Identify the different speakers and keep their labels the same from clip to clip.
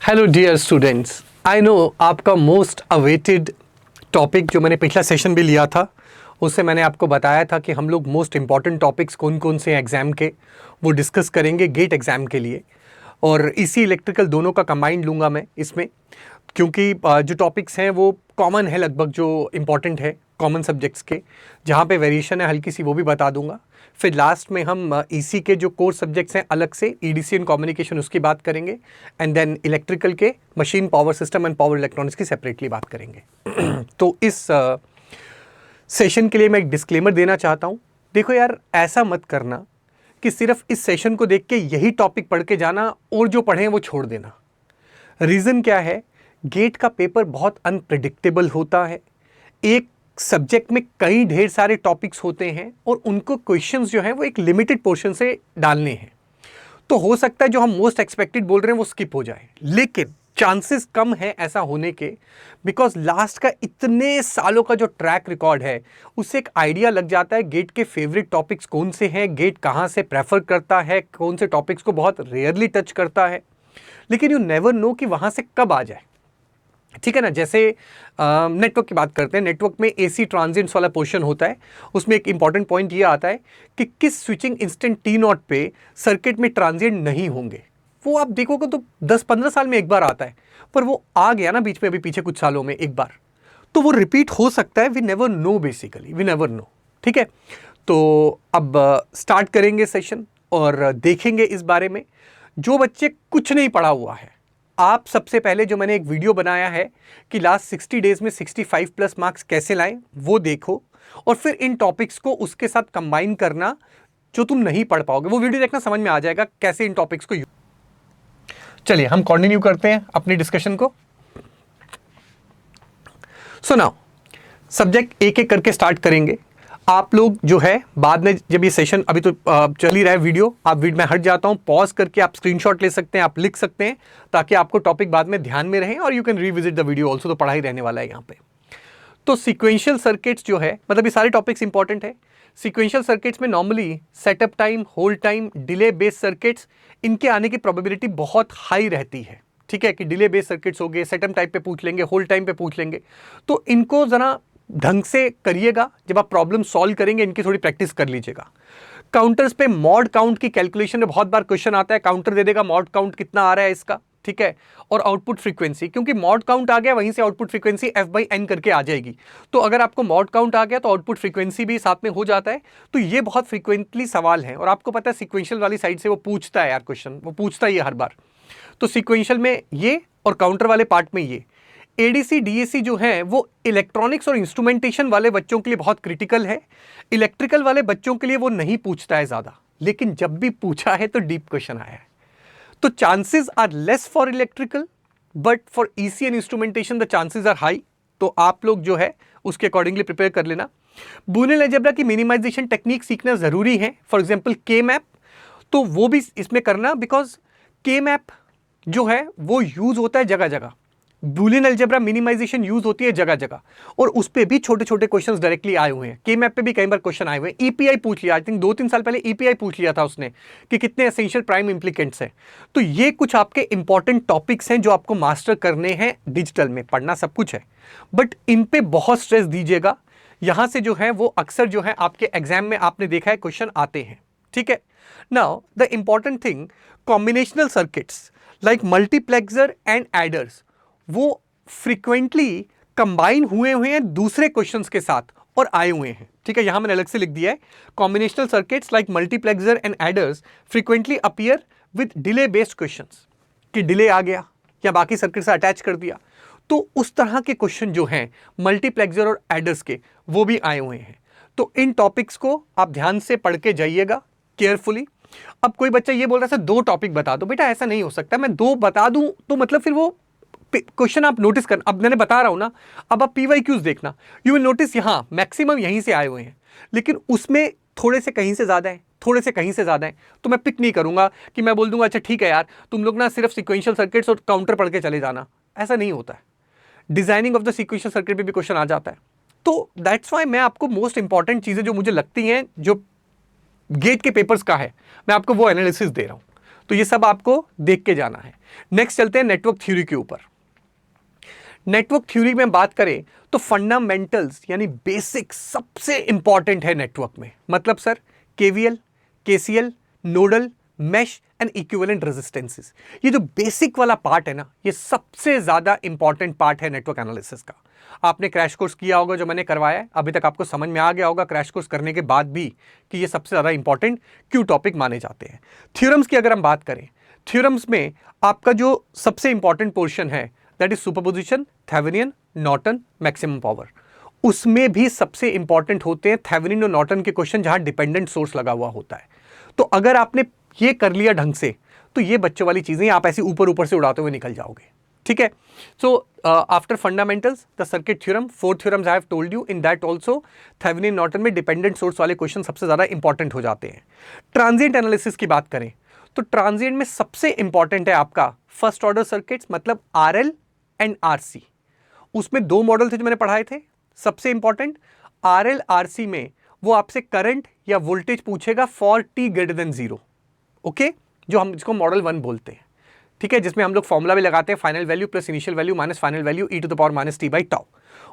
Speaker 1: Hello dear students, I know आपका most awaited topic जो मैंने पिछला सेशन भी लिया था उससे मैंने आपको बताया था कि हम लोग मोस्ट इम्पॉर्टेंट टॉपिक्स कौन कौन से एग्ज़ाम के वो डिस्कस करेंगे गेट एग्ज़ाम के लिए। और इसी इलेक्ट्रिकल दोनों का कंबाइंड लूँगा मैं इसमें, क्योंकि जो टॉपिक्स हैं वो कॉमन है, लगभग जो इम्पॉर्टेंट है कॉमन सब्जेक्ट्स के। जहाँ पे वेरिएशन है हल्की सी वो भी बता दूंगा। फिर लास्ट में हम ईसी के जो कोर सब्जेक्ट्स हैं अलग से ईडीसी एंड कम्युनिकेशन उसकी बात करेंगे, एंड देन इलेक्ट्रिकल के machine power system and power electronics की सेपरेटली बात करेंगे। तो इस सेशन के लिए मैं एक डिस्क्लेमर देना चाहता हूँ। देखो यार, ऐसा मत करना कि सिर्फ इस सेशन को देख के यही टॉपिक पढ़ के जाना और जो पढ़ें वो छोड़ देना। रीज़न क्या है, गेट का पेपर बहुत अनप्रिडिक्टेबल होता है। एक सब्जेक्ट में कई ढेर सारे टॉपिक्स होते हैं और उनको क्वेश्चंस जो हैं वो एक लिमिटेड पोर्शन से डालने हैं। तो हो सकता है जो हम मोस्ट एक्सपेक्टेड बोल रहे हैं वो स्किप हो जाए, लेकिन चांसेस कम है ऐसा होने के, बिकॉज लास्ट का इतने सालों का जो ट्रैक रिकॉर्ड है उससे एक आइडिया लग जाता है गेट के फेवरेट टॉपिक्स कौन से हैं, गेट कहाँ से प्रेफर करता है, कौन से टॉपिक्स को बहुत रेयरली टच करता है। लेकिन यू नेवर नो कि वहाँ से कब आ जाए, ठीक है ना। जैसे नेटवर्क की बात करते हैं, नेटवर्क में एसी ट्रांजिएंट्स वाला पोर्शन होता है। उसमें एक इंपॉर्टेंट पॉइंट ये आता है कि किस स्विचिंग इंस्टेंट टी नॉट पे सर्किट में ट्रांजिएंट नहीं होंगे। वो आप देखोगे तो 10-15 साल में एक बार आता है, पर वो आ गया ना बीच में, अभी पीछे कुछ सालों में एक बार, तो वो रिपीट हो सकता है। We never know, basically we never know, ठीक है। तो अब स्टार्ट करेंगे सेशन और देखेंगे इस बारे में। जो बच्चे कुछ नहीं पढ़ा हुआ है, आप सबसे पहले जो मैंने एक वीडियो बनाया है कि लास्ट 60 डेज में 65 प्लस मार्क्स कैसे लाएं, वो देखो और फिर इन टॉपिक्स को उसके साथ कंबाइन करना जो तुम नहीं पढ़ पाओगे। वो वीडियो देखना, समझ में आ जाएगा कैसे इन टॉपिक्स को। चलिए हम कंटिन्यू करते हैं अपनी डिस्कशन को। सो नाउ सब्जेक्ट एक एक करके स्टार्ट करेंगे। आप लोग जो है बाद में, जब ये सेशन अभी तो चल ही रहा है वीडियो, आप वीडियो में हट जाता हूं, पॉज करके आप स्क्रीनशॉट ले सकते हैं, आप लिख सकते हैं, ताकि आपको टॉपिक बाद में ध्यान में रहे और you can revisit the video also. तो पढ़ाई रहने वाला है यहाँ पे। तो सीक्वेंशियल सर्किट्स जो है, मतलब ये सारे टॉपिक्स इंपॉर्टेंट है। सीक्वेंशियल सर्किट्स में normally setup time, hold time, delay based circuits, इनके आने की प्रोबेबिलिटी बहुत हाई रहती है, ठीक है। कि डिले बेस्ड सर्किट्स हो गए, सेटअप टाइप पे पूछ लेंगे, होल्ड टाइम पे पूछ लेंगे। तो इनको जरा ढंग से करिएगा, जब आप प्रॉब्लम सॉल्व करेंगे इनकी थोड़ी प्रैक्टिस कर लीजिएगा। काउंटर्स पे मॉड काउंट की कैलकुलेशन में बहुत बार क्वेश्चन आता है, काउंटर दे देगा मॉड काउंट कितना आ रहा है इसका, ठीक है। और आउटपुट फ्रीक्वेंसी, क्योंकि मॉड काउंट आ गया वहीं से आउटपुट फ्रीक्वेंसी f/n करके आ जाएगी। तो अगर आपको मॉड काउंट आ गया तो आउटपुट फ्रीक्वेंसी भी साथ में हो जाता है। तो ये बहुत फ्रीक्वेंटली सवाल है और आपको पता है सीक्वेंशियल वाली साइड से वो पूछता है यार क्वेश्चन, वो पूछता ही है हर बार। तो सीक्वेंशियल में ये और काउंटर वाले पार्ट में ये। एडीसी डीएसी जो है वो इलेक्ट्रॉनिक्स और इंस्ट्रूमेंटेशन वाले बच्चों के लिए बहुत क्रिटिकल है। इलेक्ट्रिकल वाले बच्चों के लिए वो नहीं पूछता है ज़्यादा, लेकिन जब भी पूछा है तो डीप क्वेश्चन आया है। तो chances are less for electrical, but for EC and instrumentation the chances are high. तो आप लोग जो है उसके अकॉर्डिंगली प्रिपेयर कर लेना। बूलियन अलजेब्रा की मिनिमाइजेशन टेक्निक सीखना ज़रूरी है। फॉर एग्जाम्पल के मैप, तो वो भी इसमें करना, बिकॉज के मैप जो है वो यूज़ होता है जगह जगह। बूलियन अलजेब्रा मिनिमाइजेशन यूज होती है जगह जगह, और उस पे भी छोटे छोटे क्वेश्चंस डायरेक्टली आए हुए हैं। के मैप पे भी कई बार क्वेश्चन आए हुए हैं। ईपीआई पूछ लिया, आई थिंक 2-3 साल पहले ईपीआई पूछ लिया था उसने कि कितने एसेंशियल प्राइम इंप्लीकेंट्स हैं। तो ये कुछ आपके इंपॉर्टेंट टॉपिक्स हैं जो आपको मास्टर करने हैं। डिजिटल में पढ़ना सब कुछ है, बट इन पे बहुत स्ट्रेस दीजिएगा। यहां से जो है वो अक्सर जो है आपके एग्जाम में आपने देखा है क्वेश्चन आते हैं, ठीक है। Now the important thing, combinational circuits like multiplexer and aiders, वो फ्रीक्वेंटली कंबाइन हुए हैं दूसरे क्वेश्चंस के साथ और आए हुए हैं, ठीक है। यहां मैंने अलग से लिख दिया है, combinational circuits like multiplexer and aiders frequently appear with delay based questions, कि डिले आ गया या बाकी सर्किट से अटैच कर दिया। तो उस तरह के क्वेश्चन जो हैं मल्टीप्लेक्सर और एडर्स के, वो भी आए हुए हैं। तो इन टॉपिक्स को आप ध्यान से पढ़ के जाइएगा केयरफुली। अब कोई बच्चा ये बोल रहा है सर 2 टॉपिक बता दो, बेटा ऐसा नहीं हो सकता। मैं 2 बता दूं तो मतलब फिर वो क्वेश्चन आप नोटिस करना। अब मैंने बता रहा हूं ना, अब आप पीवाईक्यूज देखना, यू विल नोटिस यहां मैक्सिमम यहीं से आए हुए हैं, लेकिन उसमें थोड़े से कहीं से ज्यादा है, थोड़े से कहीं से ज्यादा है। तो मैं पिक नहीं करूंगा कि मैं बोल दूंगा अच्छा ठीक है यार तुम लोग ना सिर्फ सीक्वेंशियल सर्किट्स और काउंटर पढ़ के चले जाना, ऐसा नहीं होता है। Designing of the sequential circuit पे भी क्वेश्चन आ जाता है। तो दैट्स वाई मैं आपको मोस्ट इंपॉर्टेंट चीजें जो मुझे लगती हैं जो गेट के पेपर्स का है, मैं आपको वो एनालिसिस दे रहा हूं। तो ये सब आपको देख के जाना है। नेक्स्ट चलते हैं नेटवर्क थ्योरी के ऊपर। नेटवर्क थ्योरी में बात करें तो फंडामेंटल्स यानी बेसिक सबसे इंपॉर्टेंट है नेटवर्क में। मतलब sir KVL, KCL, nodal, mesh and equivalent resistances, ये जो बेसिक वाला पार्ट है ना, ये सबसे ज्यादा इंपॉर्टेंट पार्ट है नेटवर्क एनालिसिस का। आपने क्रैश कोर्स किया होगा जो मैंने करवाया है, अभी तक आपको समझ में आ गया होगा क्रैश कोर्स करने के बाद भी कि ये सबसे ज्यादा इंपॉर्टेंट क्यों टॉपिक माने जाते हैं। थ्योरम्स की अगर हम बात करें, थ्योरम्स में आपका जो सबसे इंपॉर्टेंट पोर्शन है that is superposition, Thevenin, Norton, maximum power. उसमें भी सबसे इंपॉर्टेंट होते हैं थेवेनिन और नॉर्टन के क्वेश्चन जहां डिपेंडेंट सोर्स लगा हुआ होता है। तो अगर आपने ये कर लिया ढंग से तो ये बच्चों वाली चीजें आप ऐसे ऊपर ऊपर से उड़ाते हुए निकल जाओगे। ठीक है। So after fundamentals the circuit theorem, 4 theorems I have told you, in that also Thevenin Norton में डिपेंडेंट सोर्स वाले क्वेश्चन सबसे ज्यादा इंपॉर्टेंट हो जाते हैं। ट्रांजिएंट एनालिसिस की बात करें तो ट्रांजिएंट में सबसे इंपॉर्टेंट है आपका फर्स्ट ऑर्डर सर्किट्स, मतलब आरएल एंड आरसी। उसमें 2 मॉडल थे जो मैंने पढ़ाए थे। सबसे इंपॉर्टेंट आरएल आरसी में वो आपसे करंट या वोल्टेज पूछेगा for T greater than 0, okay, जो हम जिसको मॉडल 1 बोलते हैं। ठीक है, जिसमें हम लोग फॉर्मूला भी लगाते हैं final value plus initial value minus final value e to the power minus t by tau.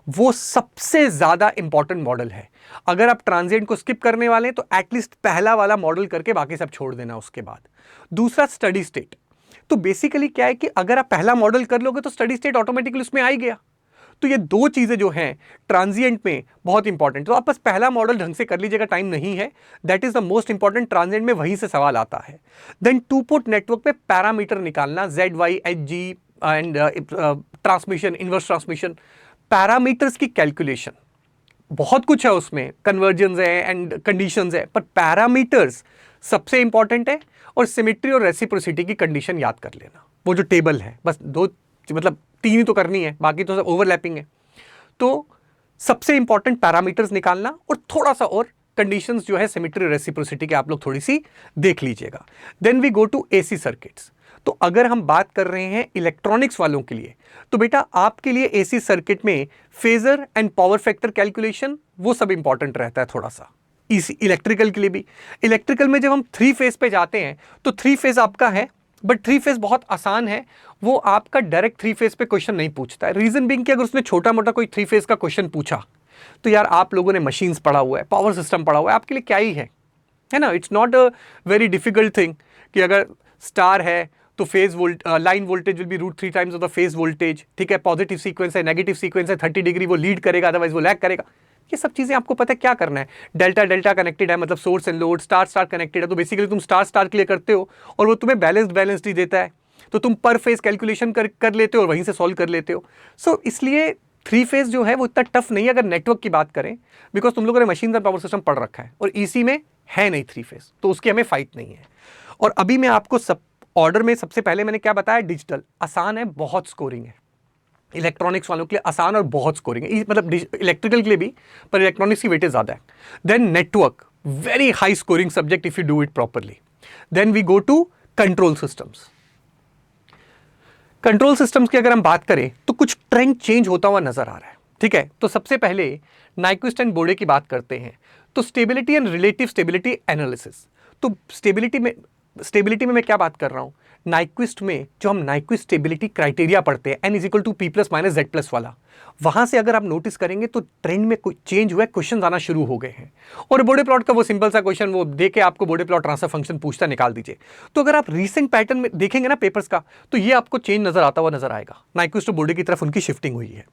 Speaker 1: वो सबसे ज्यादा इंपॉर्टेंट मॉडल है। अगर आप ट्रांजिएंट को स्किप करने वाले हैं तो एटलीस्ट पहला वाला मॉडल करके बाकी सब छोड़ देना उसके बाद। दूसरा स्टडी स्टेट। तो बेसिकली क्या है कि अगर आप पहला मॉडल कर लोगे तो स्टडी स्टेट ऑटोमेटिकली उसमें आ ही गया। तो ये 2 चीजें जो हैं ट्रांजिएंट में बहुत इंपॉर्टेंट। तो आप बस पहला मॉडल ढंग से कर लीजिएगा, टाइम नहीं है, that is the most important. Transient में वहीं से सवाल आता है। देन 2 पोर्ट नेटवर्क पे पैरामीटर निकालना, ZY, HG and transmission, inverse transmission, parameters की कैलकुलेशन, बहुत कुछ है उसमें, कन्वर्जेंस है एंड कंडीशंस है, पर पैरामीटर्स सबसे इंपॉर्टेंट है। और सिमेट्री और रेसिप्रोसिटी की कंडीशन याद कर लेना। वो जो टेबल है बस 2, मतलब 3 ही तो करनी है, बाकी तो सब ओवरलैपिंग है। तो सबसे इंपॉर्टेंट पैरामीटर्स निकालना और थोड़ा सा और कंडीशंस जो है सिमेट्री रेसिप्रोसिटी के आप लोग थोड़ी सी देख लीजिएगा। Then we go to AC circuits. तो अगर हम बात कर रहे हैं इलेक्ट्रॉनिक्स वालों के लिए तो बेटा आपके लिए एसी सर्किट में phasor and power factor calculation वो सब इंपॉर्टेंट रहता है थोड़ा सा। इसी इलेक्ट्रिकल के लिए भी, इलेक्ट्रिकल में जब हम 3 फेज पे जाते हैं तो 3 फेज आपका है, बट 3 फेज बहुत आसान है। वो आपका डायरेक्ट 3 फेज पे क्वेश्चन नहीं पूछता है। रीजन बीइंग कि अगर उसने छोटा मोटा कोई 3 फेज का क्वेश्चन पूछा तो यार आप लोगों ने मशीन्स पढ़ा हुआ है, पावर सिस्टम पढ़ा हुआ है, आपके लिए क्या ही है ना। It's not a very difficult thing कि अगर स्टार है तो phase line voltage will be √3 times of the phase voltage. ठीक है, पॉजिटिव सीक्वेंस है, नेगेटिव सीक्वेंस है, 30 डिग्री वो लीड करेगा, अदरवाइज वो लैग करेगा। ये सब चीजें आपको पता है क्या करना है। डेल्टा डेल्टा कनेक्टेड है, मतलब source and load, star star connected है, तो बेसिकली तुम स्टार स्टार के लिए करते हो और वो तुम्हें बैलेंस्ड ही देता है, तो तुम पर फेज कैलकुलेशन कर लेते हो और वहीं से सॉल्व कर लेते हो। सो इसलिए 3 फेज जो है वो इतना टफ नहीं है अगर नेटवर्क की बात करें, बिकॉज तुम लोगों ने मशीन एंड पावर सिस्टम पढ़ रखा है और इसी में है नहीं 3 फेज, तो उसकी हमें फाइट नहीं है। और अभी मैं आपको सब ऑर्डर में सबसे पहले मैंने क्या बताया, डिजिटल आसान है, बहुत स्कोरिंग है। इलेक्ट्रॉनिक्स वालों के लिए आसान और बहुत स्कोरिंग है, मतलब इलेक्ट्रिकल के लिए भी, पर इलेक्ट्रॉनिक्स की वेटेज ज्यादा है। Then network, very high scoring subject if you do it properly. Then we go to control systems. Control systems की अगर हम बात करें तो कुछ ट्रेंड चेंज होता हुआ नजर आ रहा है। ठीक है, तो सबसे पहले नाइक्विस्ट एंड बोर्डे की बात करते हैं। तो stability and relative stability analysis. तो स्टेबिलिटी में मैं क्या बात कर रहा हूं, नाइक्विस्ट में जो हम नाइक्विस्ट स्टेबिलिटी क्राइटेरिया पढ़ते हैं n is equal to P+- Z+ वाला, वहां से अगर आप नोटिस करेंगे तो ट्रेंड में कोई चेंज हुआ है, क्वेश्चन आना शुरू हो गए हैं। और बोर्डे प्लॉट का वो सिंपल सा क्वेश्चन वो देके आपको बोर्डे प्लॉट ट्रांसफर फंक्शन पूछता, निकाल दीजिए। तो अगर आप रीसेंट पैटर्न में देखेंगे ना पेपर्स का, तो ये आपको चेंज नजर आता हुआ नजर आएगा। नाइक्विस्ट और बोर्डे की तरफ उनकी शिफ्टिंग हुई है।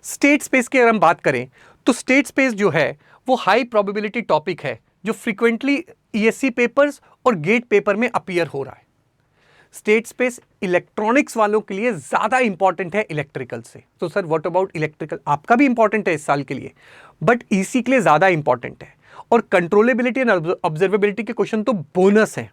Speaker 1: स्टेट स्पेस की अगर हम बात करें तो स्टेट स्पेस जो है वो हाई प्रोबेबिलिटी टॉपिक है जो फ्रीक्वेंटली ESC पेपर्स और गेट पेपर में अपीयर हो रहा है। स्टेट स्पेस इलेक्ट्रॉनिक्स वालों के लिए ज्यादा इंपॉर्टेंट है इलेक्ट्रिकल से। तो सर व्हाट अबाउट इलेक्ट्रिकल, आपका भी इंपॉर्टेंट है इस साल के लिए, बट EC के लिए ज्यादा इंपॉर्टेंट है। और कंट्रोलेबिलिटी एंड ऑब्जर्वेबिलिटी के क्वेश्चन तो बोनस है।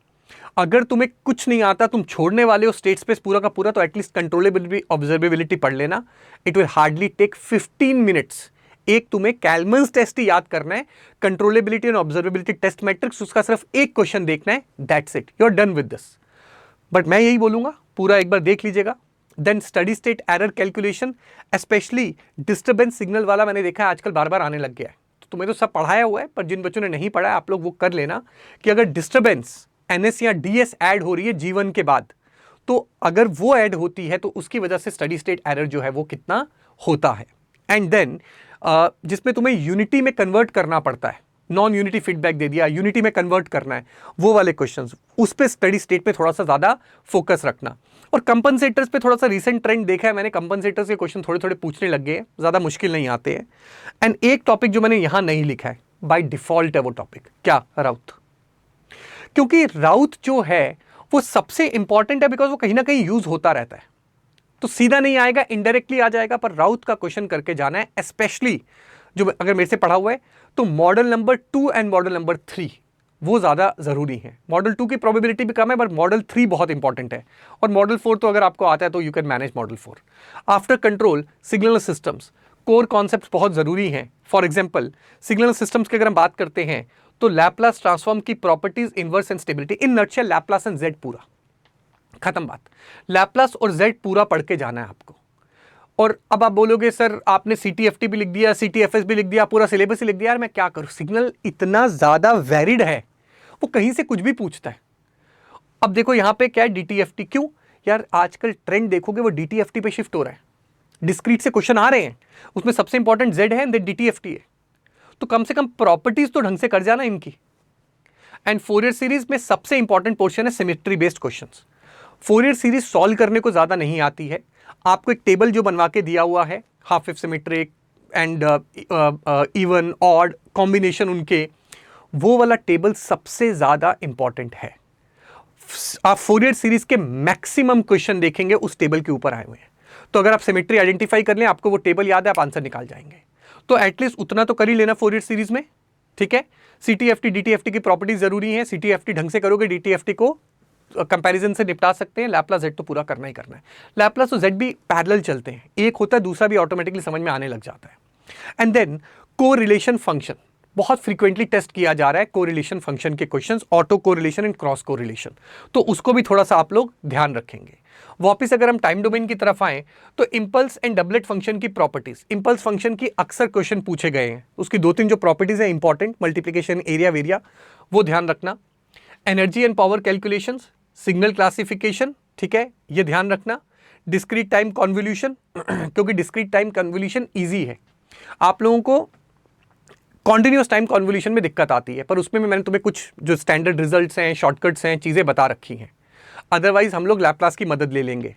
Speaker 1: अगर तुम्हें कुछ नहीं आता, तुम छोड़ने वाले हो स्टेट स्पेस पूरा का पूरा, तो एटलीस्ट कंट्रोलेबिलिटी ऑब्जर्वेबिलिटी पढ़ लेना। It will hardly take 15 minutes. एक तुम्हें कैलमन्स टेस्ट ही याद करना है, controllability and observability test matrix, उसका सिर्फ एक क्वेश्चन देखना है, that's it, you are done with this. But मैं यही बोलूंगा पूरा एक बार देख लीजिएगा। Then steady state error calculation, specially disturbance signal वाला मैंने देखा है आजकल बार बार आने लग गया है। तो तुम्हें तो सब पढ़ाया हुआ है, पर जिन बच्चों ने नहीं पढ़ा है आप लोग वो कर लेना कि अगर डिस्टर्बेंस NS या DS ऐड हो रही है G1 के बाद, तो अगर वो ऐड होती है तो उसकी वजह से स्टडी स्टेट एरर जो है वो कितना होता है। एंड देन जिसमें तुम्हें यूनिटी में कन्वर्ट करना पड़ता है, नॉन यूनिटी फीडबैक दे दिया, यूनिटी में कन्वर्ट करना है, वो वाले क्वेश्चंस, उस पे स्टडी स्टेट पे थोड़ा सा ज़्यादा फोकस रखना। और कंपनसेटर्स पे थोड़ा सा रीसेंट ट्रेंड देखा है मैंने, कंपनसेटर्स के क्वेश्चन थोड़े थोड़े पूछने लग गए हैं, ज़्यादा मुश्किल नहीं आते हैं। एंड एक टॉपिक जो मैंने यहाँ नहीं लिखा है, बाय डिफॉल्ट है वो टॉपिक, क्या? राउथ। क्योंकि राउथ जो है वो सबसे इंपॉर्टेंट है, बिकॉज वो कहीं ना कहीं यूज होता रहता है, तो सीधा नहीं आएगा, इनडायरेक्टली आ जाएगा, पर राउथ का क्वेश्चन करके जाना है। स्पेशली जो अगर मेरे से पढ़ा हुआ है तो model number 2 and model number 3 वो ज़्यादा ज़रूरी है। मॉडल 2 की प्रोबेबिलिटी भी कम है, बट मॉडल 3 बहुत इंपॉर्टेंट है। और मॉडल 4 तो अगर आपको आता है तो you can manage model 4। After control, signal systems, core concepts बहुत ज़रूरी हैं। फॉर एग्जाम्पल सिग्नल सिस्टम्स की अगर हम बात करते हैं तो लैपलास ट्रांसफॉर्म की properties, inverse and stability, in nutshell Laplace and Z पूरा खत्म बात। लैपलास और जेड पूरा पढ़ के जाना है आपको। और अब आप बोलोगे सर आपने CTFT भी लिख दिया, CTFS भी लिख दिया, पूरा सिलेबस ही लिख दिया, यार मैं क्या करूं, सिग्नल इतना ज्यादा वैरिड है, वो कहीं से कुछ भी पूछता है। अब देखो यहां पे क्या है, DTFT। क्यों यार, आजकल ट्रेंड देखोगे वो DTFT पे शिफ्ट हो रहा है, डिस्क्रीट से क्वेश्चन आ रहे हैं, उसमें सबसे इंपॉर्टेंट जेड है, देन DTFT है। तो कम से कम प्रॉपर्टीज तो ढंग से कर जाना इनकी। एंड फोरियर सीरीज में सबसे इंपॉर्टेंट पोर्शन है symmetry based questions. Fourier series solve करने को ज्यादा नहीं आती है, आपको एक टेबल जो बनवा के दिया हुआ है, half wave symmetric and even odd combination उनके, वो वाला टेबल सबसे ज्यादा इंपॉर्टेंट है। आप फोरियर सीरीज के मैक्सिमम क्वेश्चन देखेंगे उस टेबल के ऊपर आए हुए हैं। तो अगर आप सिमेट्री आइडेंटिफाई कर लें, आपको वो टेबल याद है, आप आंसर निकाल जाएंगे। तो एटलीस्ट उतना तो कर ही लेना फोरियर सीरीज में, ठीक है। CTFT DTFT की प्रॉपर्टीज जरूरी है, CTFT ढंग से करोगे, DTFT को कंपैरिजन से निपटा सकते हैं। लैपलास जेड तो पूरा करना ही करना है। लैपलास और जेड भी पैरेलल चलते हैं, एक होता है दूसरा भी ऑटोमेटिकली समझ में आने लग जाता है। एंड देन कोरिलेशन फंक्शन बहुत फ्रीक्वेंटली टेस्ट किया जा रहा है, कोरिलेशन फंक्शन के questions, auto correlation and cross correlation, तो उसको भी थोड़ा सा आप लोग ध्यान रखेंगे। वापिस अगर हम टाइम डोमेन की तरफ आए तो इंपल्स एंड डबलेट फंक्शन की प्रॉपर्टीज, इंपल्स फंक्शन की अक्सर क्वेश्चन पूछे गए हैं, उसकी 2-3 जो प्रॉपर्टीज है इंपॉर्टेंट, मल्टीप्लीकेशन, एरिया, वेरिया, वो ध्यान रखना। Energy and power calculations, signal classification, ठीक है, ये ध्यान रखना। डिस्क्रीट टाइम कन्वोल्यूशन, क्योंकि डिस्क्रीट टाइम कन्वोल्यूशन इजी है, आप लोगों को कॉन्टिन्यूस टाइम कन्वोल्यूशन में दिक्कत आती है, पर उसमें मैंने तुम्हें कुछ जो स्टैंडर्ड रिजल्ट्स हैं, शॉर्टकट्स हैं, चीज़ें बता रखी हैं। अदरवाइज हम लोग लैपलास की मदद ले लेंगे,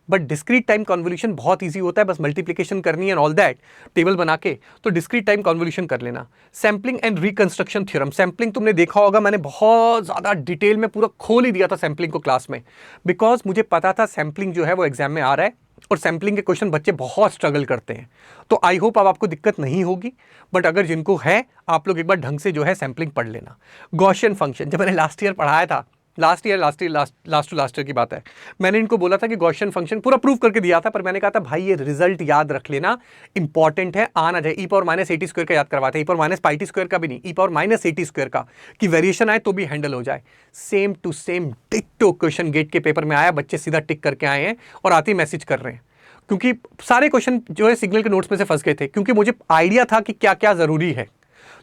Speaker 1: बट डिस्क्रीट टाइम कन्वोल्यूशन बहुत इजी होता है, बस मल्टीप्लिकेशन करनी है एंड ऑल दैट, टेबल बना के, तो डिस्क्रीट टाइम कन्वोल्यूशन कर लेना। Sampling and reconstruction theorem, sampling तुमने देखा होगा, मैंने बहुत ज़्यादा डिटेल में पूरा खोल ही दिया था सैम्पलिंग को क्लास में, बिकॉज मुझे पता था सैम्पलिंग जो है वो एग्जाम में आ रहा है और सैम्पलिंग के क्वेश्चन बच्चे बहुत स्ट्रगल करते हैं। तो आई होप अब आपको दिक्कत नहीं होगी, बट अगर जिनको है आप लोग एक बार ढंग से जो है सैम्पलिंग पढ़ लेना। गॉसियन फंक्शन, जब मैंने लास्ट ईयर पढ़ाया था, लास्ट टू लास्ट ईयर की बात है, मैंने इनको बोला था कि गॉसियन फंक्शन पूरा प्रूव करके दिया था, पर मैंने कहा था भाई ये रिजल्ट याद रख लेना, इंपॉर्टेंट है, आ ना जाए। e⁻80² का याद करवाते हैं, e⁻πt² का भी नहीं, e⁻80² का, कि वेरिएशन आए तो भी हैंडल हो जाए। Same to same ditto question GATE के पेपर में आया, बच्चे सीधा टिक करके आए हैं और आते ही मैसेज कर रहे हैं, क्योंकि सारे क्वेश्चन जो है सिग्नल के नोट्स में से फंस गए थे, क्योंकि मुझे आइडिया था कि क्या क्या जरूरी है।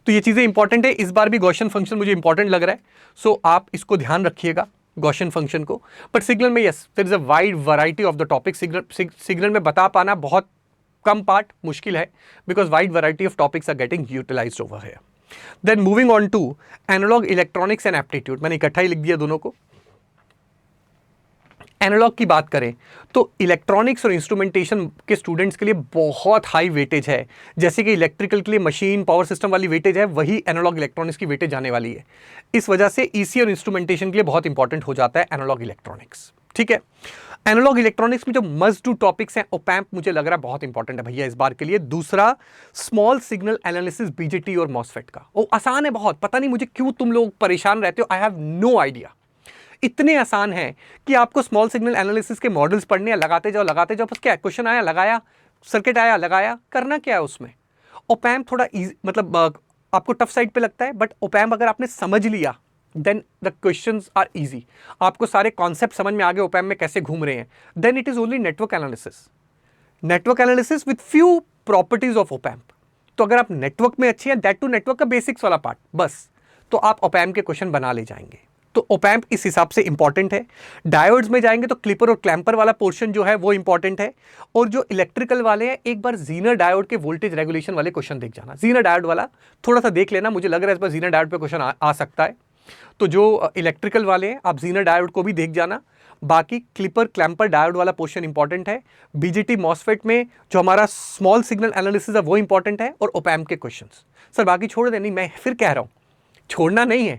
Speaker 1: तो ये चीजें इंपॉर्टेंट है, इस बार भी गॉसियन फंक्शन मुझे इंपॉर्टेंट लग रहा है, सो आप इसको ध्यान रखिएगा गॉसियन फंक्शन को। बट सिग्नल में yes, there is a wide variety of the topic. Signal में बता पाना बहुत कम पार्ट मुश्किल है, because wide variety of topics are getting utilised over here. Then moving on to analogue electronics and aptitude, मैंने इकट्ठा ही लिख दिया दोनों को। एनालॉग की बात करें तो इलेक्ट्रॉनिक्स और इंस्ट्रूमेंटेशन के स्टूडेंट्स के लिए बहुत हाई वेटेज है, जैसे कि इलेक्ट्रिकल के लिए मशीन पावर सिस्टम वाली वेटेज है, वही एनालॉग इलेक्ट्रॉनिक्स की वेटेज आने वाली है। इस वजह से ईसी और इंस्ट्रूमेंटेशन के लिए बहुत इंपॉर्टेंट हो जाता है एनालॉग इलेक्ट्रॉनिक्स, ठीक है। एनालॉग इलेक्ट्रॉनिक्स में जो मस्ट डू टॉपिक्स हैं, ओपैम्प मुझे लग रहा है बहुत इंपॉर्टेंट है भैया इस बार के लिए। दूसरा स्मॉल सिग्नल एनालिसिस, बीजेटी और मॉसफेट का, वो आसान है बहुत, पता नहीं मुझे क्यों तुम लोग परेशान रहते हो, आई हैव नो आइडिया। इतने आसान है कि आपको स्मॉल सिग्नल एनालिसिस के मॉडल्स पढ़ने हैं, लगाते जाओ, बस क्या क्वेश्चन आया लगाया, सर्किट आया लगाया, करना क्या है उसमें। ओपैम्प थोड़ा मतलब आपको टफ साइड पे लगता है, बट ओपैम्प अगर आपने समझ लिया then the questions are easy, आपको सारे कॉन्सेप्ट समझ में आ गए ओपैम्प में कैसे घूम रहे हैं, then it is only network analysis with few properties of opamp. तो अगर आप नेटवर्क में अच्छे हैं, दैट टू नेटवर्क का बेसिक्स वाला पार्ट बस, तो आप ओपैम्प के क्वेश्चन बना ले जाएंगे, तो ओपैम्प इस हिसाब से इंपॉर्टेंट है। डायोड्स में जाएंगे तो क्लिपर और क्लैंपर वाला पोर्शन जो है वो इंपॉर्टेंट है। और जो इलेक्ट्रिकल वाले हैं, एक बार जीनर डायोड के वोल्टेज रेगुलेशन वाले क्वेश्चन देख जाना। जीनर डायोड वाला थोड़ा सा देख लेना, मुझे लग रहा है इस बार जीनर डायोड पे क्वेश्चन आ सकता है। तो जो इलेक्ट्रिकल वाले हैं आप जीनर डायोड को भी देख जाना। बाकी क्लिपर क्लैंपर डायोड वाला पोर्शन इंपॉर्टेंट है। बीजेटी मॉसफेट में जो हमारा स्मॉल सिग्नल एनालिसिस है वो इंपॉर्टेंट है, और ओपैम्प के क्वेश्चंस। सर बाकी छोड़ दे, नहीं मैं फिर कह रहा हूं छोड़ना नहीं है,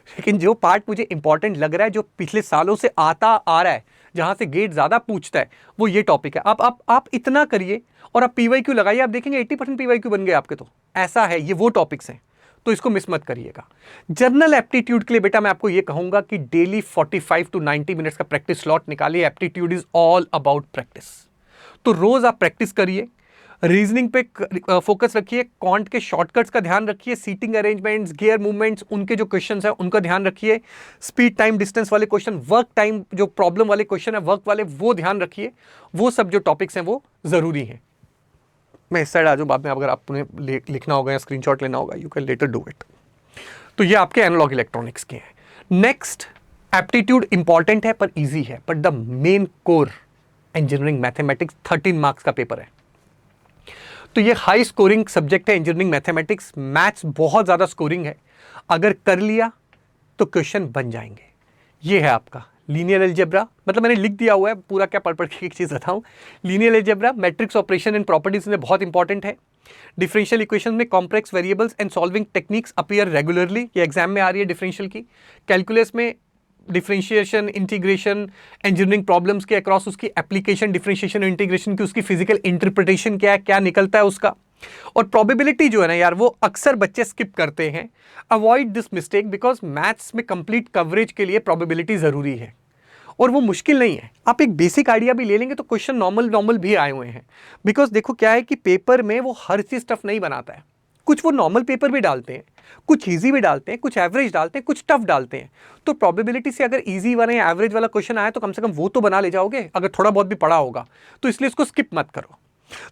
Speaker 1: लेकिन जो पार्ट मुझे इंपॉर्टेंट लग रहा है, जो पिछले सालों से आता आ रहा है, जहां से गेट ज्यादा पूछता है, वो ये टॉपिक है। आप इतना करिए और आप पीवाईक्यू लगाइए, आप देखेंगे 80% पीवाईक्यू बन गए आपके। तो ऐसा है, ये वो टॉपिक्स हैं, तो इसको मिस मत करिएगा। जनरल एप्टीट्यूड के लिए बेटा मैं आपको ये कहूंगा कि डेली 45 to 90 मिनट्स का प्रैक्टिस स्लॉट निकालिए। Aptitude is all about practice. तो रोज आप प्रैक्टिस करिए, रीजनिंग पे फोकस रखिए, क्वांट के शॉर्टकट्स का ध्यान रखिए, सीटिंग अरेंजमेंट्स, गियर मूवमेंट्स, उनके जो क्वेश्चंस हैं उनका ध्यान रखिए, स्पीड टाइम डिस्टेंस वाले क्वेश्चन, वर्क टाइम जो प्रॉब्लम वाले क्वेश्चन है वर्क वाले, वो ध्यान रखिए। वो सब जो टॉपिक्स हैं वो जरूरी हैं। मैं इस साइड आ जाऊँ, बाद में अगर आपने लिखना होगा या स्क्रीनशॉट लेना होगा, you can later do it. तो ये आपके एनालॉग इलेक्ट्रॉनिक्स के हैं। नेक्स्ट, एप्टीट्यूड इंपॉर्टेंट है पर इजी है, but the main core engineering mathematics 13 marks का पेपर है। तो ये हाई स्कोरिंग सब्जेक्ट है इंजीनियरिंग मैथमेटिक्स। मैथ्स बहुत ज्यादा स्कोरिंग है, अगर कर लिया तो क्वेश्चन बन जाएंगे। ये है आपका लीनियर अलजेब्रा, मतलब मैंने लिख दिया हुआ है पूरा, क्या पढ़ के एक चीज बताऊं। Linear algebra, matrix operation and properties में बहुत इंपॉर्टेंट है। डिफरेंशियल इक्वेशन में complex variables and solving techniques appear regularly, ये एग्जाम में आ रही है डिफरेंशियल की। कैलकुलस में डिफरेंशिएशन, इंटीग्रेशन, इंजीनियरिंग प्रॉब्लम्स के अक्रॉस उसकी एप्लीकेशन, डिफरेंशिएशन और इंटीग्रेशन की उसकी फिजिकल इंटरप्रिटेशन क्या है, क्या निकलता है उसका। और प्रोबेबिलिटी जो है ना यार, वो अक्सर बच्चे स्किप करते हैं। Avoid this mistake, because maths में कंप्लीट कवरेज के लिए प्रोबेबिलिटी जरूरी है, और वो मुश्किल नहीं है। आप एक बेसिक आइडिया भी ले लेंगे तो क्वेश्चन नॉर्मल भी आए हुए हैं। बिकॉज देखो क्या है कि पेपर में वो हर चीज टफ नहीं बनाता है, कुछ वो नॉर्मल पेपर भी डालते हैं, कुछ इजी भी डालते हैं, कुछ एवरेज डालते हैं, कुछ टफ डालते हैं। तो प्रोबेबिलिटी से अगर इजी वाला या एवरेज वाला क्वेश्चन आया तो कम से कम वो तो बना ले जाओगे, अगर थोड़ा बहुत भी पढ़ा होगा तो। इसलिए इसको स्किप मत करो।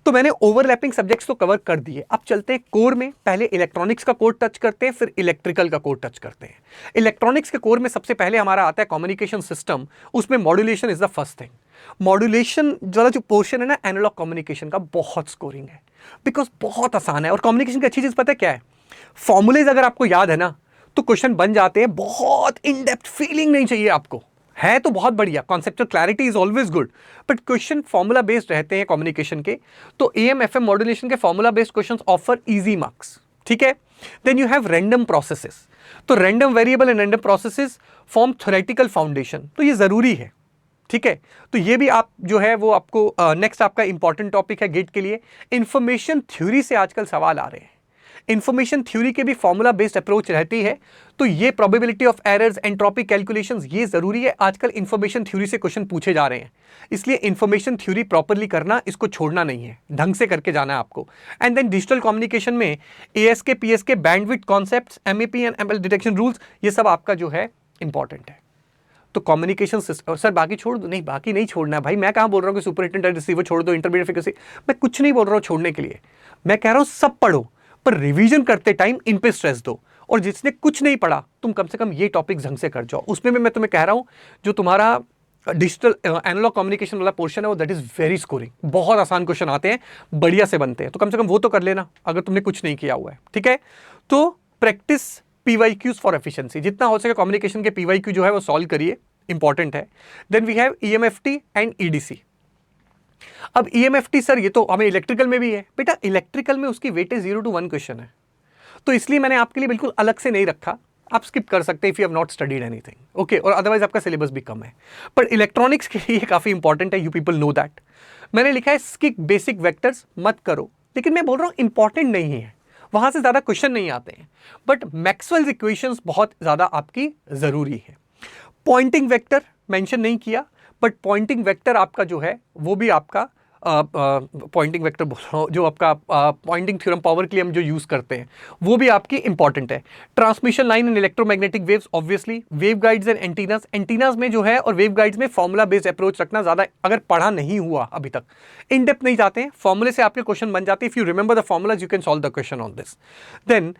Speaker 1: तो मैंने ओवरलैपिंग सब्जेक्ट्स तो कवर कर दिए। अब चलते हैं कोर में। पहले इलेक्ट्रॉनिक्स का कोर टच करते हैं, फिर इलेक्ट्रिकल का कोर टच करते हैं। इलेक्ट्रॉनिक्स के कोर में सबसे पहले हमारा आता है कम्युनिकेशन सिस्टम। उसमें modulation is the first thing. Modulation वाला जो पोर्शन है ना एनालॉग कम्युनिकेशन का, बहुत स्कोरिंग है, बिकॉज बहुत आसान है। और कम्युनिकेशन की अच्छी चीज पता है क्या है, फॉर्मूलेज अगर आपको याद है ना तो क्वेश्चन बन जाते हैं। बहुत इन डेप्थ फीलिंग नहीं चाहिए आपको, है तो बहुत बढ़िया, conceptual clarity is always good, but question formula based रहते हैं कम्युनिकेशन के। तो एएम एफएम मॉड्यूलेशन के formula based questions offer easy marks, ठीक है। Then you have random processes. तो random variable and random processes form theoretical foundation, तो ये जरूरी है, ठीक है। तो ये भी आप जो है वो आपको नेक्स्ट आपका इंपॉर्टेंट टॉपिक है गेट के लिए। इंफॉर्मेशन थ्योरी से आजकल सवाल आ रहे हैं, इंफॉर्मेशन थ्योरी के भी फॉर्मूला बेस्ड अप्रोच रहती है। तो ये probability of errors, entropy calculations, ये जरूरी है। आजकल इंफॉर्मेशन थ्योरी से क्वेश्चन पूछे जा रहे हैं, इसलिए इंफॉर्मेशन थ्योरी प्रॉपर्ली करना, इसको छोड़ना नहीं है, ढंग से करके जाना है आपको। एंड देन डिजिटल कम्युनिकेशन में ASK, PSK, bandwidth concepts, MAP and ML detection rules, ये सब आपका जो है इंपॉर्टेंट है। तो कम्युनिकेशन सिस्टम, सर बाकी छोड़ दो, नहीं बाकी नहीं छोड़ना है भाई। मैं कहां बोल रहा हूं कि सुपरिटेंडेंट रिसीवर छोड़ दो, इंटरमीडिएट फ्रीक्वेंसी, मैं कुछ नहीं बोल रहा हूं छोड़ने के लिए। मैं कह रहा हूं सब पढ़ो, पर रिवीजन करते टाइम इन पे स्ट्रेस दो। और जिसने कुछ नहीं पढ़ा, तुम कम से कम ये टॉपिक ढंग से कर जाओ। उसमें भी मैं तुम्हें कह रहा हूं, जो तुम्हारा डिजिटल एनालॉग कम्युनिकेशन वाला पोर्शन है वो दैट इज वेरी स्कोरिंग, बहुत आसान क्वेश्चन आते हैं, बढ़िया से बनते हैं। तो कम से कम वो तो कर लेना अगर तुमने कुछ नहीं किया हुआ है, ठीक है। तो प्रैक्टिस पीवाईक्यूज फॉर एफिशिएंसी, जितना हो सके कम्युनिकेशन के पीवाईक्यू जो है वो सॉल्व करिए, इंपॉर्टेंट है। Then we have EMFT and EDC. अब ईएमएफटी सर ये तो हमें इलेक्ट्रिकल में भी है बेटा, इलेक्ट्रिकल में उसकी वेटेज 0 to 1 क्वेश्चन है, तो इसलिए मैंने आपके लिए बिल्कुल अलग से नहीं रखा। आप स्किप कर सकते हैं if you have not studied anything, okay. और अदरवाइज आपका सिलेबस भी कम है, पर इलेक्ट्रॉनिक्स के लिए काफी इंपॉर्टेंट है, यू पीपल नो दैट। मैंने लिखा है स्किप बेसिक वेक्टर्स मत करो, लेकिन मैं बोल रहा हूं इंपॉर्टेंट नहीं है, वहां से ज्यादा क्वेश्चन नहीं आते हैं, बट मैक्सवेल्स इक्वेशंस बहुत ज्यादा आपकी जरूरी है। पॉइंटिंग वेक्टर मेंशन नहीं किया, बट पॉइंटिंग वेक्टर आपका जो है वो भी आपका पॉइंटिंग वेक्टर बोल रहा हूँ, जो आपका पॉइंटिंग थ्योरम पावर के लिए हम जो यूज करते हैं वो भी आपकी इंपॉर्टेंट है। Transmission line and electromagnetic waves, obviously wave guides and antennas. Antennas में जो है और वेव गाइड्स में फॉर्मूला बेस्ड अप्रोच रखना, ज्यादा अगर पढ़ा नहीं हुआ अभी तक, इन डेप्थ नहीं जाते हैं, फॉर्मूले से आपके क्वेश्चन बन जाते हैं। If you remember the formulas you can solve the question on this. Then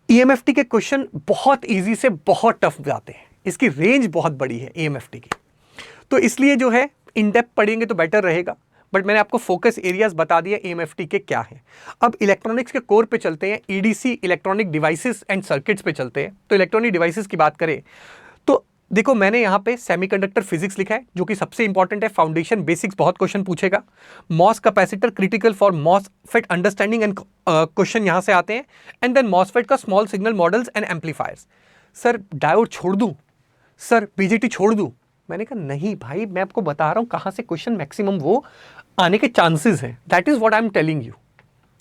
Speaker 1: EMFT के क्वेश्चन बहुत ईजी से बहुत टफ जाते हैं, इसकी रेंज बहुत बड़ी है AMFT की, तो इसलिए जो है इन डेप्थ पढ़ेंगे तो बेटर रहेगा। बट मैंने आपको फोकस एरियाज बता दिया AMFT के क्या है। अब इलेक्ट्रॉनिक्स के कोर पे चलते हैं, EDC electronic devices and circuits पे चलते हैं। तो इलेक्ट्रॉनिक डिवाइसेस की बात करें तो देखो मैंने यहाँ पे सेमीकंडक्टर फिजिक्स लिखा है जो कि सबसे इंपॉर्टेंट है, फाउंडेशन बेसिक्स बहुत क्वेश्चन पूछेगा। MOS capacitor critical for MOSFET understanding and question यहाँ से आते हैं। एंड देन मॉसफेट का small signal models and amplifiers. Sir diode छोड़ दूं, सर BJT छोड़ दूं? मैंने कहा नहीं भाई, मैं आपको बता रहा हूं कहां से क्वेश्चन मैक्सिमम वो आने के चांसेस हैं। That is what I am telling you.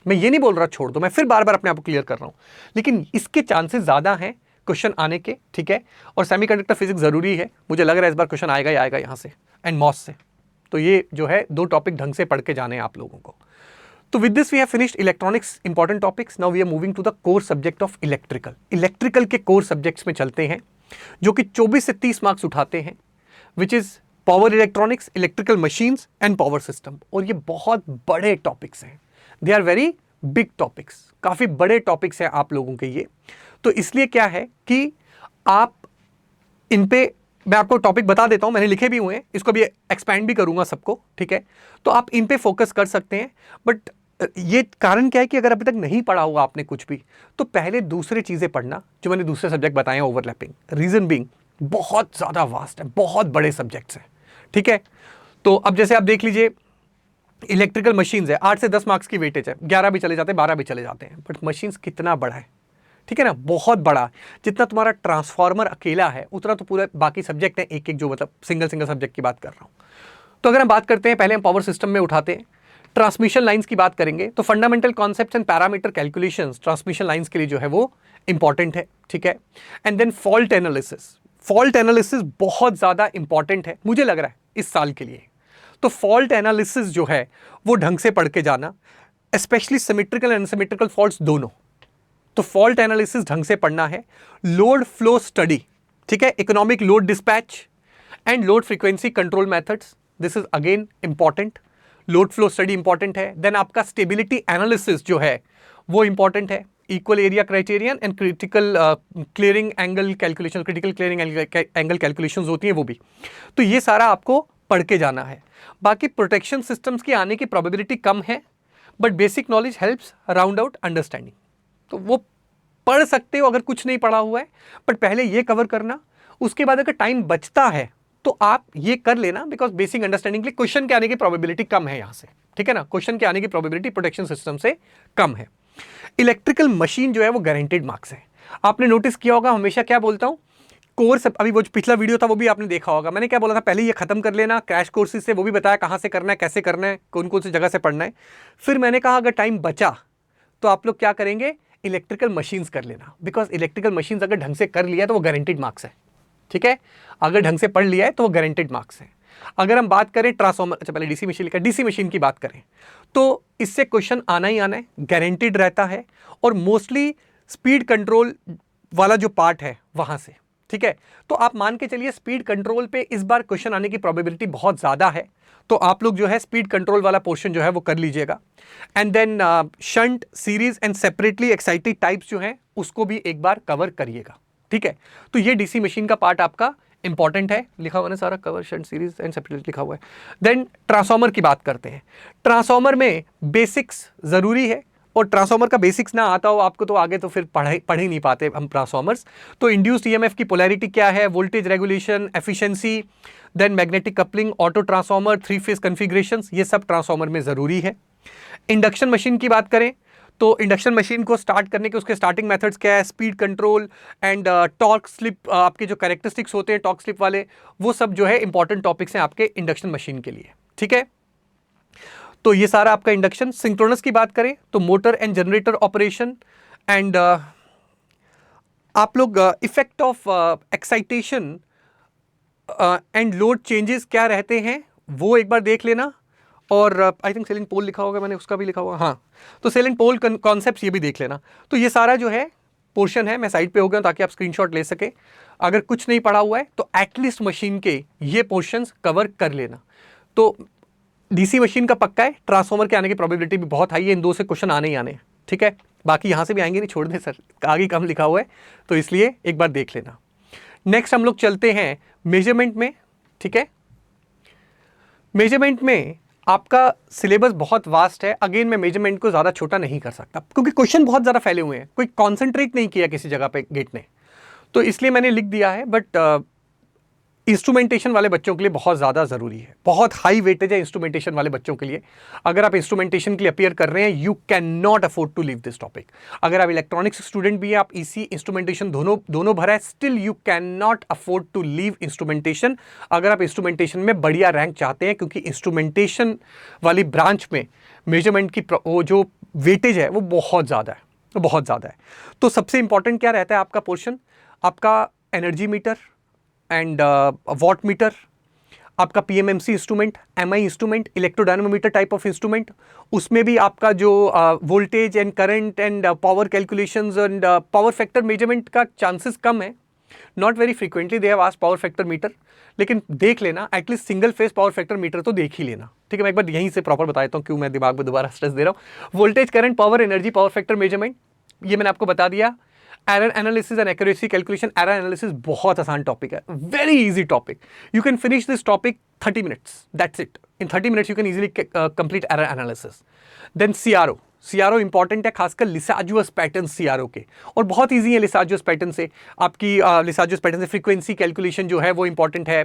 Speaker 1: मैं ये नहीं बोल रहा छोड़ दो, मैं फिर बार बार अपने आप को क्लियर कर रहा हूं, लेकिन इसके चांसेस ज्यादा हैं क्वेश्चन आने के, ठीक है। और सेमीकंडक्टर फिजिक्स जरूरी है, मुझे लग रहा है इस बार क्वेश्चन आएगा ही आएगा यहां से एंड मॉस से। तो ये जो है 2 टॉपिक ढंग से पढ़ के जाने हैं आप लोगों को। तो with this we have finished electronics important topics. Now we are moving to the core subject of electrical. Electrical के कोर सब्जेक्ट्स में चलते हैं जो कि 24 से 30 मार्क्स उठाते हैं, which is power electronics, electrical machines and power system. और ये बहुत बड़े टॉपिक्स हैं, they are very big topics, काफी बड़े टॉपिक्स हैं आप लोगों के ये। तो इसलिए क्या है कि आप इन पे, मैं आपको टॉपिक बता देता हूं, मैंने लिखे भी हुए हैं, इसको भी एक्सपैंड भी करूंगा सबको, ठीक है। तो आप इन पे फोकस कर सकते हैं। बट ये कारण क्या है कि अगर अभी तक नहीं पढ़ा हुआ आपने कुछ भी, तो पहले दूसरी चीजें पढ़ना जो मैंने दूसरे सब्जेक्ट बताए हैं ओवरलैपिंग। रीजन बीइंग बहुत ज्यादा वास्ट है, बहुत बड़े सब्जेक्ट्स हैं, ठीक है। तो अब जैसे आप देख लीजिए इलेक्ट्रिकल मशीन्स है, 8 से 10 मार्क्स की वेटेज है, 11 भी चले जाते हैं, 12 भी चले जाते हैं। बट मशीन्स कितना बड़ा है, ठीक है ना, बहुत बड़ा। जितना तुम्हारा ट्रांसफार्मर अकेला है उतना तो पूरा बाकी सब्जेक्ट है, एक एक जो मतलब सिंगल सिंगल सब्जेक्ट की बात कर रहा हूं। तो अगर हम बात करते हैं, पहले हम पावर सिस्टम में उठाते हैं, ट्रांसमिशन लाइंस की बात करेंगे। तो fundamental concepts and parameter calculations transmission lines के लिए जो है वो इंपॉर्टेंट है, ठीक है। And then fault analysis, fault analysis बहुत ज्यादा इंपॉर्टेंट है मुझे लग रहा है इस साल के लिए। तो फॉल्ट एनालिसिस जो है वो ढंग से पढ़ के जाना, specially symmetrical and unsymmetrical faults दोनों। तो फॉल्ट एनालिसिस ढंग से पढ़ना है। लोड फ्लो स्टडी, ठीक है, economic load dispatch and load frequency control methods, this is again important. Load flow study important है। देन आपका स्टेबिलिटी एनालिसिस जो है वो इंपॉर्टेंट है। Equal area criterion and critical clearing angle calculation, critical clearing angle calculations होती हैं वो भी। तो ये सारा आपको पढ़ के जाना है। बाकी प्रोटेक्शन सिस्टम्स की आने की प्रोबेबिलिटी कम है, but basic knowledge helps round out understanding. तो वो पढ़ सकते हो अगर कुछ नहीं पढ़ा हुआ है, बट पहले ये कवर करना। उसके बाद अगर टाइम बचता है तो आप ये कर लेना, बिकॉज बेसिक अंडरस्टैंडिंग के लिए क्वेश्चन के आने की प्रोबेबिलिटी कम है यहां से, ठीक है ना। क्वेश्चन के आने की प्रोबेबिलिटी प्रोटेक्शन सिस्टम से कम है। इलेक्ट्रिकल मशीन जो है वो गारंटेड मार्क्स है। आपने नोटिस किया होगा हमेशा क्या बोलता हूं, कोर्स, अभी वो जो पिछला वीडियो था वो भी आपने देखा होगा, मैंने क्या बोला था, पहले ये खत्म कर लेना क्रैश कोर्सेज से, वो भी बताया कहां से करना है, कैसे करना है, कौन कौन सी जगह से पढ़ना है। फिर मैंने कहा अगर टाइम बचा तो आप लोग क्या करेंगे, इलेक्ट्रिकल मशीन्स कर लेना, बिकॉज इलेक्ट्रिकल मशीन्स अगर ढंग से कर लिया तो वो गारंटेड मार्क्स है, ठीक है। अगर ढंग से पढ़ लिया है तो वो गारंटेड मार्क्स है। अगर हम बात करें ट्रांसफॉर्मर, अच्छा पहले डीसी मशीन लिखा, डीसी मशीन की बात करें तो इससे क्वेश्चन आना ही आना है, गारंटेड रहता है। और मोस्टली स्पीड कंट्रोल वाला जो पार्ट है वहां से, ठीक है। तो आप मान के चलिए स्पीड कंट्रोल पे इस बार क्वेश्चन आने की प्रोबेबिलिटी बहुत ज्यादा है, तो आप लोग जो है स्पीड कंट्रोल वाला पोर्शन जो है वो कर लीजिएगा। And then shunt, series and separately excited types जो हैं उसको भी एक बार कवर करिएगा, ठीक है। तो ये डीसी मशीन का पार्ट आपका इंपॉर्टेंट है, लिखा हुआ ना सारा, cover, shunt, series and separately लिखा हुआ है। देन ट्रांसफॉर्मर की बात करते हैं। ट्रांसफॉर्मर में बेसिक्स जरूरी है, और ट्रांसफॉर्मर का बेसिक्स ना आता हो आपको तो आगे तो फिर पढ़ ही नहीं पाते हम ट्रांसफॉर्मर्स। तो इंड्यूस्ड ईएमएफ की पोलैरिटी क्या है, voltage regulation, efficiency, then magnetic coupling, auto transformer, 3 phase configurations, ये सब ट्रांसफॉर्मर में जरूरी है। इंडक्शन मशीन की बात करें तो इंडक्शन मशीन को स्टार्ट करने के उसके स्टार्टिंग मेथड्स क्या है, speed control and torque slip, आपके जो कैरेक्टरिस्टिक्स होते हैं टॉर्क स्लिप वाले, वो सब जो है इंपॉर्टेंट टॉपिक्स हैं आपके इंडक्शन मशीन के लिए, ठीक है। तो ये सारा आपका इंडक्शन। सिंक्रोनस की बात करें तो motor and generator operation and आप लोग effect of excitation and load changes क्या रहते हैं वो एक बार देख लेना। और I think cell and pole लिखा होगा, मैंने उसका भी लिखा होगा, हाँ। तो सेल एंड पोल कॉन्सेप्ट्स ये भी देख लेना। तो ये सारा जो है पोर्शन है, मैं साइड पे हो गया ताकि आप स्क्रीनशॉट ले सके। अगर कुछ नहीं पढ़ा हुआ है तो एटलीस्ट मशीन के ये पोर्शंस कवर कर लेना। तो डीसी मशीन का पक्का है, ट्रांसफॉर्मर के आने की प्रोबेबिलिटी भी बहुत हाई है, इन दो से क्वेश्चन आने ही आने हैं, ठीक है। बाकी यहाँ से भी आएंगे नहीं, छोड़ दें सर, आगे कम लिखा हुआ है तो इसलिए एक बार देख लेना। नेक्स्ट हम लोग चलते हैं मेजरमेंट में, ठीक है। मेजरमेंट में आपका सिलेबस बहुत वास्ट है। अगेन मैं मेजरमेंट को ज़्यादा छोटा नहीं कर सकता क्योंकि क्वेश्चन बहुत ज़्यादा फैले हुए हैं, कोई कॉन्सेंट्रेट नहीं किया किसी जगह पे गेट ने, तो इसलिए मैंने लिख दिया है। बट इंस्ट्रूमेंटेशन वाले बच्चों के लिए बहुत ज़्यादा ज़रूरी है, बहुत हाई वेटेज है इंस्ट्रूमेंटेशन वाले बच्चों के लिए। अगर आप इंस्ट्रूमेंटेशन के लिए अपीयर कर रहे हैं, you can not afford to leave this topic. अगर आप इलेक्ट्रॉनिक्स स्टूडेंट भी हैं, आप ईसी इंस्ट्रूमेंटेशन दोनों भरा है, still you can not afford to leave instrumentation अगर आप इंस्ट्रूमेंटेशन में बढ़िया रैंक चाहते हैं, क्योंकि इंस्ट्रूमेंटेशन वाली ब्रांच में मेजरमेंट की वो जो वेटेज है वो बहुत ज़्यादा है, वो बहुत ज़्यादा है। तो सबसे इंपॉर्टेंट क्या रहता है आपका पोर्शन? आपका energy meter and watt meter, आपका PMMC instrument, MI instrument, electrodynamometer type of instrument, उसमें भी आपका जो voltage and current and power calculations and power factor measurement का चांसेस कम है। Not very frequently they have asked power factor meter, लेकिन देख लेना, at least single phase power factor meter तो देख ही लेना, ठीक है। मैं एक बार यहीं से प्रॉपर बता देता हूँ, क्यों मैं दिमाग में दोबारा स्ट्रेस दे रहा हूँ। Voltage, current, power, energy, power factor measurement, ये मैंने आपको बता दिया। Error analysis and accuracy calculation, error analysis बहुत आसान टॉपिक है, very easy topic. You can finish this topic 30 minutes, that's it. In 30 minutes you can easily complete error analysis. Then CRO, CRO important है, खासकर लिसाजुअस pattern CRO के, और बहुत easy है लिसाजुअस pattern से। आपकी लिसाजुअस पैटर्न से फ्रीक्वेंसी कैलकुलेशन जो है वो इंपॉर्टेंट है।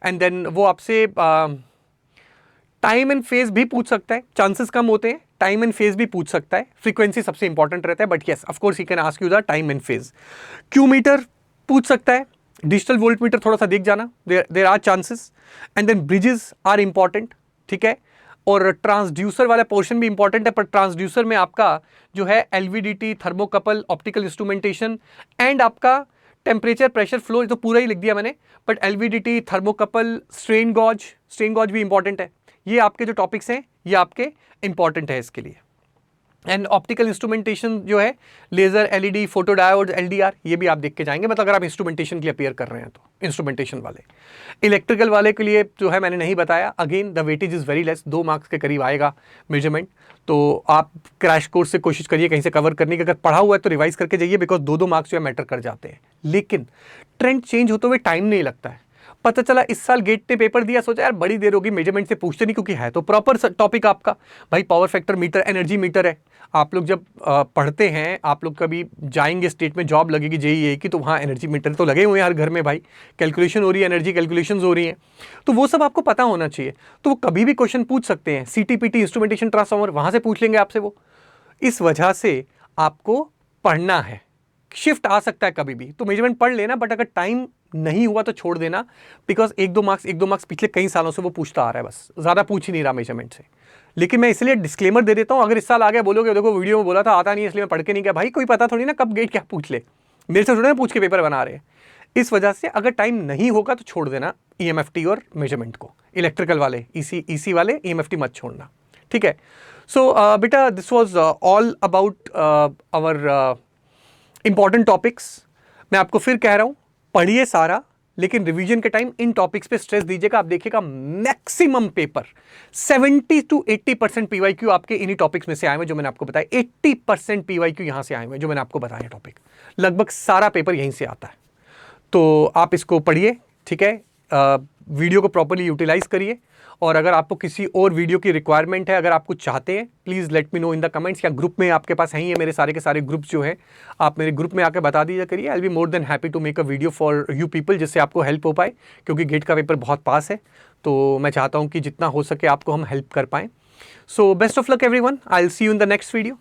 Speaker 1: एंड देन वो आपसे टाइम एंड फेज भी पूछ सकता है, चांसेस कम होते हैं, टाइम एंड फेज भी पूछ सकता है। फ्रीक्वेंसी सबसे इंपॉर्टेंट रहता है, but yes of course he can ask you the time and phase. Q meter पूछ सकता है, डिजिटल वोल्ट मीटर थोड़ा सा देख जाना, there are chances. And then bridges are important, ठीक है। और ट्रांसड्यूसर वाला पोर्शन भी इंपॉर्टेंट है, पर ट्रांसड्यूसर में आपका जो है LVDT, thermocouple, optical instrumentation and आपका टेम्परेचर, प्रेशर, फ्लो, तो पूरा ही लिख दिया मैंने। But LVDT, thermocouple, strain gauge भी इंपॉर्टेंट है। ये आपके जो टॉपिक्स हैं ये आपके इंपॉर्टेंट है इसके लिए। एंड ऑप्टिकल इंस्ट्रूमेंटेशन जो है, laser, LED, photo diode, LDR, ये भी आप देख के जाएंगे, मतलब अगर आप इंस्ट्रूमेंटेशन के लिए अपीयर कर रहे हैं तो इंस्ट्रूमेंटेशन वाले। इलेक्ट्रिकल वाले के लिए जो है मैंने नहीं बताया, again the weightage is very less, 2 marks के करीब आएगा मेजरमेंट। तो आप क्रैश कोर्स से कोशिश करिए कहीं से कवर करने की, अगर पढ़ा हुआ है तो रिवाइज करके जाइए, बिकॉज 2-2 मार्क्स जो है मैटर कर जाते हैं। लेकिन ट्रेंड चेंज होते हुए टाइम नहीं लगता है। पता चला इस साल गेट ने पेपर दिया, सोचा यार बड़ी देर होगी, मेजरमेंट से पूछते नहीं, क्योंकि है तो प्रॉपर टॉपिक आपका भाई power factor metre, energy meter है। आप लोग जब पढ़ते हैं, आप लोग कभी जाएंगे स्टेट में, जॉब लगेगी जेईई की, तो वहाँ एनर्जी मीटर तो लगे हुए हैं हर घर में भाई, कैलकुलेशन हो रही है, एनर्जी कैलकुलेशन हो रही है, तो वो सब आपको पता होना चाहिए। तो वो कभी भी क्वेश्चन पूछ सकते हैं, सीटीपीटी, इंस्ट्रूमेंटेशन ट्रांसफॉर्मर, वहाँ से पूछ लेंगे आपसे वो। इस वजह से आपको पढ़ना है, शिफ्ट आ सकता है कभी भी, तो मेजरमेंट पढ़ लेना, बट अगर टाइम नहीं हुआ तो छोड़ देना, बिकॉज 1-2 मार्क्स पिछले कई सालों से वो पूछता आ रहा है, बस ज़्यादा पूछ ही नहीं रहा मेजरमेंट से। लेकिन मैं इसलिए डिस्क्लेमर दे देता हूँ, अगर इस साल आ गया बोलोगे देखो वीडियो में बोला था आता नहीं है इसलिए मैं पढ़ के नहीं गया, भाई कोई पता थोड़ी ना कब गेट क्या पूछ ले, मेरे से थोड़ी ना पूछ के पेपर बना रहे हैं। इस वजह से अगर टाइम नहीं होगा तो छोड़ देना ईएमएफटी और मेजरमेंट को, इलेक्ट्रिकल वाले, ईसी वाले, ईएमएफटी मत छोड़ना, ठीक है। सो बेटा this was all about our important topics. मैं आपको फिर कह रहा हूं, पढ़िए सारा, लेकिन रिवीजन के टाइम इन टॉपिक्स पे स्ट्रेस दीजिएगा। आप देखिएगा मैक्सिमम पेपर 70 to 80% पीवाईक्यू आपके इन्हीं टॉपिक्स में से आए हुए जो मैंने आपको बताया। 80% पीवाईक्यू यहां से आए हुए जो मैंने आपको बताया टॉपिक, लगभग सारा पेपर यहीं से आता है। तो आप इसको पढ़िए, ठीक है, वीडियो को प्रॉपर्ली यूटिलाइज करिए, और अगर आपको किसी और वीडियो की रिक्वायरमेंट है, अगर आप कुछ चाहते हैं, please let me know in the comments, या ग्रुप में आपके पास है ही है मेरे सारे के सारे ग्रुप्स जो है, आप मेरे ग्रुप में आकर बता दीजिए करिए। I will be more than happy to make a video for you people, जिससे आपको हेल्प हो पाए, क्योंकि गेट का पेपर बहुत पास है, तो मैं चाहता हूँ कि जितना हो सके आपको हम हेल्प कर पाएँ। So best of luck everyone, I will see you in the next video.